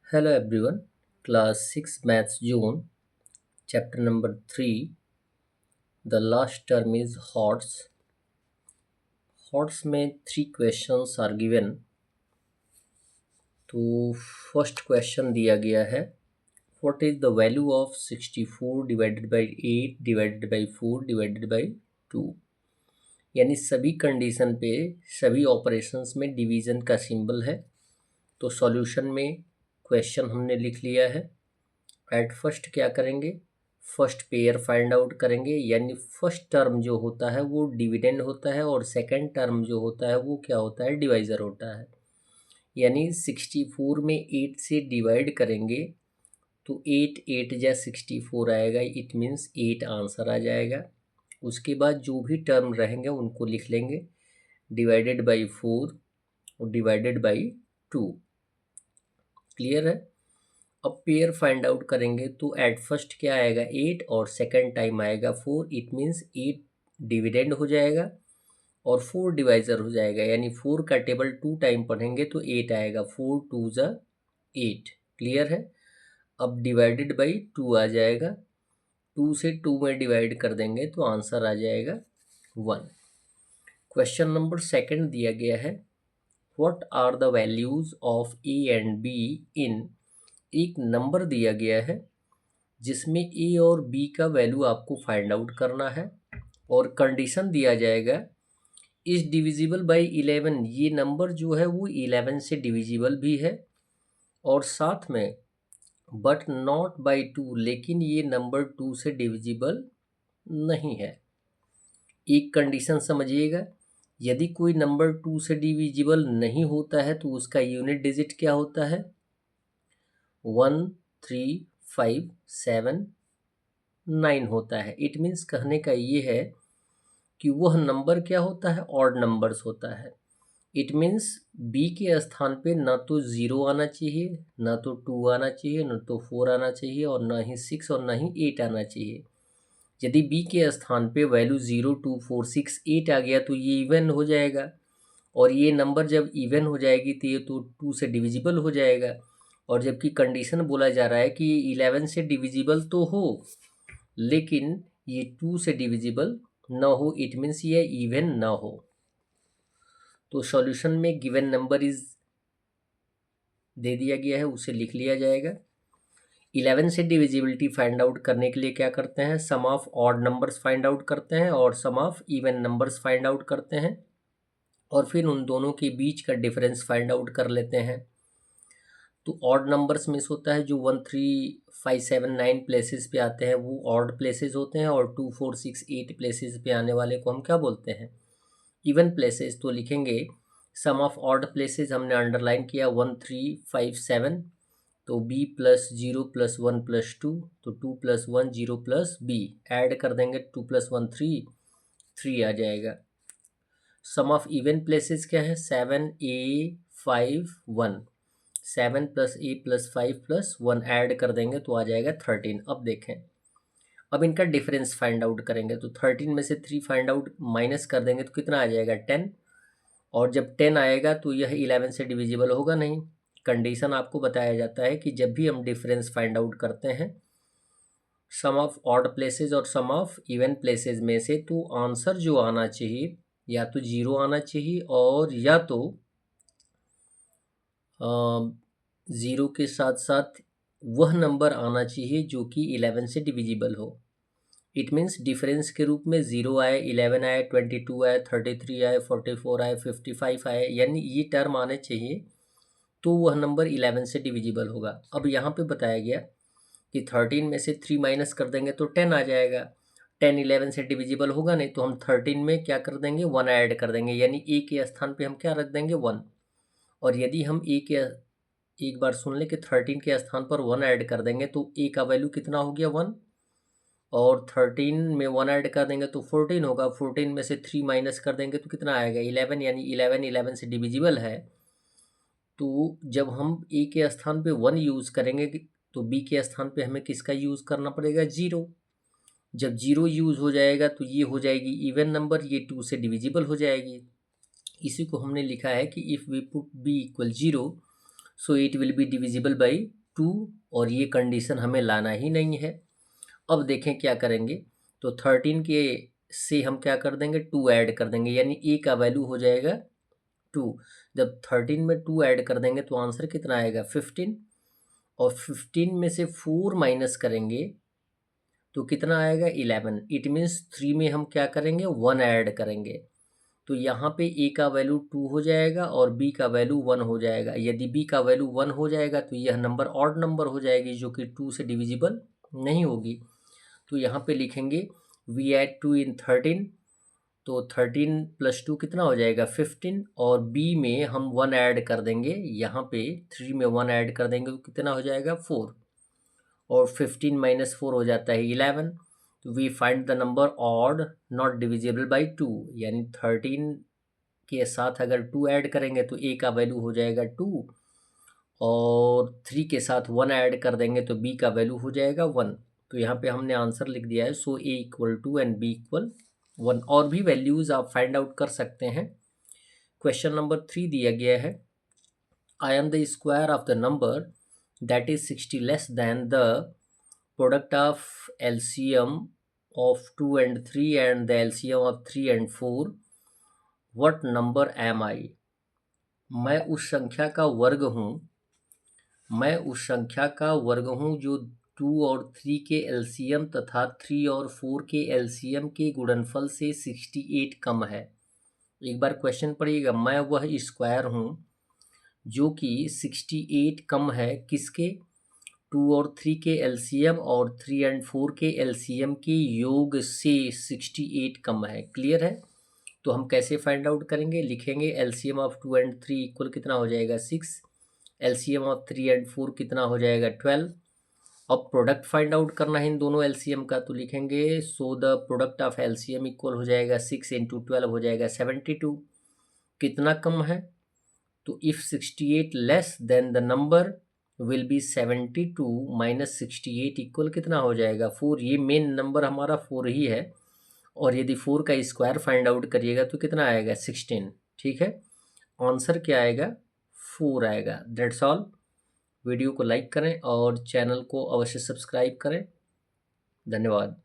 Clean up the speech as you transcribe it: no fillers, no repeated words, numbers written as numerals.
Hello everyone, class 6 maths June, chapter number 3. The last term is horse. Horse में 3 questions are given. तो first question दिया गया है, what is the value of 64 divided by 8 divided by 4 divided by 2? यानी सभी condition पे सभी operations में डिवीज़न का सिंबल है। तो सॉल्यूशन में क्वेश्चन हमने लिख लिया है। एट फर्स्ट क्या करेंगे, फर्स्ट पेयर फाइंड आउट करेंगे, यानी फर्स्ट टर्म जो होता है वो डिविडेंड होता है और सेकंड टर्म जो होता है वो क्या होता है, डिवाइज़र होता है। यानी 64 में 8 से डिवाइड करेंगे तो 8 8 जा 64 आएगा, इट मीन्स 8 आंसर आ जाएगा। उसके बाद जो भी टर्म रहेंगे उनको लिख लेंगे, डिवाइडेड बाई 4 और डिवाइडेड बाई 2। क्लियर है। अब पेयर फाइंड आउट करेंगे तो एट फर्स्ट क्या आएगा 8 और सेकंड टाइम आएगा 4, इट मीन्स 8 डिविडेंड हो जाएगा और 4 डिवाइज़र हो जाएगा। यानी 4 का टेबल 2 टाइम पढ़ेंगे तो 8 आएगा, 4 2 जा 8। क्लियर है। अब डिवाइडेड बाई 2 आ जाएगा, 2 से 2 में डिवाइड कर देंगे तो आंसर आ जाएगा 1। क्वेश्चन नंबर सेकंड दिया गया है, what are the values of A and B in. एक नंबर दिया गया है जिसमें ए और बी का वैल्यू आपको फाइंड आउट करना है और कंडीशन दिया जाएगा इज डिविजिबल बाई 11। ये नंबर जो है वो 11 से डिविजिबल भी है और साथ में बट नॉट बाई 2, लेकिन ये नंबर 2 से डिविजिबल नहीं है। एक कंडीशन समझिएगा, यदि कोई नंबर 2 से डिविजिबल नहीं होता है तो उसका यूनिट डिजिट क्या होता है, 1 3 5 7 9 होता है। इट मीन्स कहने का ये है कि वह नंबर क्या होता है, ऑड नंबर्स होता है। इट मीन्स बी के स्थान पे ना तो 0 आना चाहिए, ना तो 2 आना चाहिए, ना तो 4 आना चाहिए और ना ही 6 और ना ही 8 आना चाहिए। यदि बी के स्थान पे वैल्यू 0 2 4 6 8 आ गया तो ये इवन हो जाएगा और ये नंबर जब इवन हो जाएगी तो ये तो 2 से डिविजिबल हो जाएगा। और जबकि कंडीशन बोला जा रहा है कि ये 11 से डिविजिबल तो हो लेकिन ये 2 से डिविजिबल ना हो, इट मीन्स ये इवन ना हो। तो सॉल्यूशन में गिवन नंबर इज दे दिया गया है, उसे लिख लिया जाएगा। 11 से डिविजिबिलिटी फाइंड आउट करने के लिए क्या करते हैं, sum of odd numbers find out करते हैं और sum of even numbers find out करते हैं और फिर उन दोनों के बीच का डिफरेंस फाइंड आउट कर लेते हैं। तो ऑड नंबर्स मिस होता है, जो 1 3 5 7 9 प्लेसेस पे आते हैं वो ऑड प्लेसेस होते हैं और 2 4 6 8 प्लेसेस पे आने वाले को हम क्या बोलते हैं, इवन प्लेसेस। तो लिखेंगे सम ऑफ ऑड प्लेसेस, हमने अंडरलाइन किया 1 3 5 7, तो b प्लस 0 प्लस 1 प्लस 2, तो 2 प्लस 1 0 प्लस b, ऐड कर देंगे 2 प्लस 1 3 आ जाएगा। सम ऑफ इवन प्लेसेस क्या है, 7 a 5 1, 7 plus A plus 5 plus 1 add कर देंगे तो आ जाएगा 13। अब देखें, अब इनका डिफरेंस फाइंड आउट करेंगे तो 13 में से 3 फाइंड आउट माइनस कर देंगे तो कितना आ जाएगा 10, और जब 10 आएगा तो यह 11 से डिविजिबल होगा नहीं। कंडीशन आपको बताया जाता है कि जब भी हम डिफरेंस फाइंड आउट करते हैं सम ऑफ ऑड प्लेसेस और सम ऑफ इवन प्लेसेस में से, तो आंसर जो आना चाहिए या तो 0 आना चाहिए और या तो 0 के साथ साथ वह नंबर आना चाहिए जो कि 11 से डिविजिबल हो। इट मीन्स डिफरेंस के रूप में 0 आए, 11 आए, 22 आए, 33 आए, 44 आए, 55 आए, यानी ये टर्म आने चाहिए तो वह नंबर 11 से डिविजिबल होगा। अब यहाँ पे बताया गया कि 13 में से 3 माइनस कर देंगे तो 10 आ जाएगा। 10 11 से डिविजिबल होगा नहीं तो हम 13 में क्या कर देंगे, 1 ऐड कर देंगे, यानी ए के स्थान पे हम क्या रख देंगे 1। और यदि हम ए के, एक बार सुन ले कि 13 के स्थान पर 1 ऐड कर देंगे तो ए का वैल्यू कितना हो गया 1, और 13 में 1 ऐड कर देंगे तो 14 होगा। 14 में से 3 माइनस कर देंगे तो कितना आएगा 11, यानी 11 11 से डिविजिबल है। तो जब हम ए के स्थान पे 1 यूज़ करेंगे तो बी के स्थान पे हमें किसका यूज़ करना पड़ेगा 0। जब 0 यूज़ हो जाएगा तो ये हो जाएगी इवन नंबर, ये 2 से डिविजिबल हो जाएगी। इसी को हमने लिखा है कि if we put B equal 0 so it will be divisible by 2 और ये कंडीशन हमें लाना ही नहीं है। अब देखें क्या करेंगे, तो 13 के से हम क्या कर देंगे, 2 ऐड कर देंगे, यानी ए का वैल्यू हो जाएगा 2। जब 13 में 2 ऐड कर देंगे तो आंसर कितना आएगा 15, और 15 में से 4 माइनस करेंगे तो कितना आएगा 11। इट मीन्स 3 में हम क्या करेंगे 1 ऐड करेंगे, तो यहाँ पे ए का वैल्यू 2 हो जाएगा और बी का वैल्यू 1 हो जाएगा। यदि बी का वैल्यू 1 हो जाएगा तो यह नंबर ऑड नंबर हो जाएगी जो कि 2 से डिविजिबल नहीं होगी। तो यहाँ पे लिखेंगे वी ऐड 2 इन 13, तो 13 + 2 कितना हो जाएगा 15, और बी में हम 1 ऐड कर देंगे, यहाँ पे 3 में 1 ऐड कर देंगे तो कितना हो जाएगा 4, और 15 - 4 हो जाता है 11। तो we find the number odd not divisible by 2, यानी 13 के साथ अगर 2 ऐड करेंगे तो ए का वैल्यू हो जाएगा 2, और 3 के साथ 1 ऐड कर देंगे तो बी का वैल्यू हो जाएगा 1। तो यहाँ पे हमने आंसर लिख दिया है, सो ए = 2 एंड बी = 1। और भी वैल्यूज़ आप फाइंड आउट कर सकते हैं। क्वेश्चन नंबर 3 दिया गया है, I am the square of the number that is 60 less than the product of LCM of 2 and 3 and the LCM of 3 and 4, what number am I? मैं उस संख्या का वर्ग हूँ, मैं उस संख्या का वर्ग हूँ जो 2 और 3 के LCM तथा 3 और 4 के LCM के गुणनफल से 68 कम है। एक बार क्वेश्चन पढ़िएगा, मैं वह स्क्वायर हूँ जो कि 68 कम है किसके, 2 और 3 के LCM और 3 एंड 4 के LCM के योग से 68 कम है। क्लियर है? तो हम कैसे फाइंड आउट करेंगे, लिखेंगे LCM ऑफ 2 एंड 3 इक्वल कितना हो जाएगा 6, LCM ऑफ 3 एंड 4 कितना हो जाएगा 12। अब प्रोडक्ट फाइंड आउट करना है इन दोनों LCM का, तो लिखेंगे so the product of LCM equal हो जाएगा 6 × 12 हो जाएगा 72। कितना कम है, तो if 68 less than the number will be 72 - 68 equal कितना हो जाएगा 4। ये मेन नंबर हमारा 4 ही है, और यदि 4 का स्क्वायर फाइंड आउट करिएगा तो कितना आएगा 16। ठीक है, आंसर क्या आएगा 4 आएगा। That's all. वीडियो को लाइक करें और चैनल को अवश्य सब्सक्राइब करें। धन्यवाद।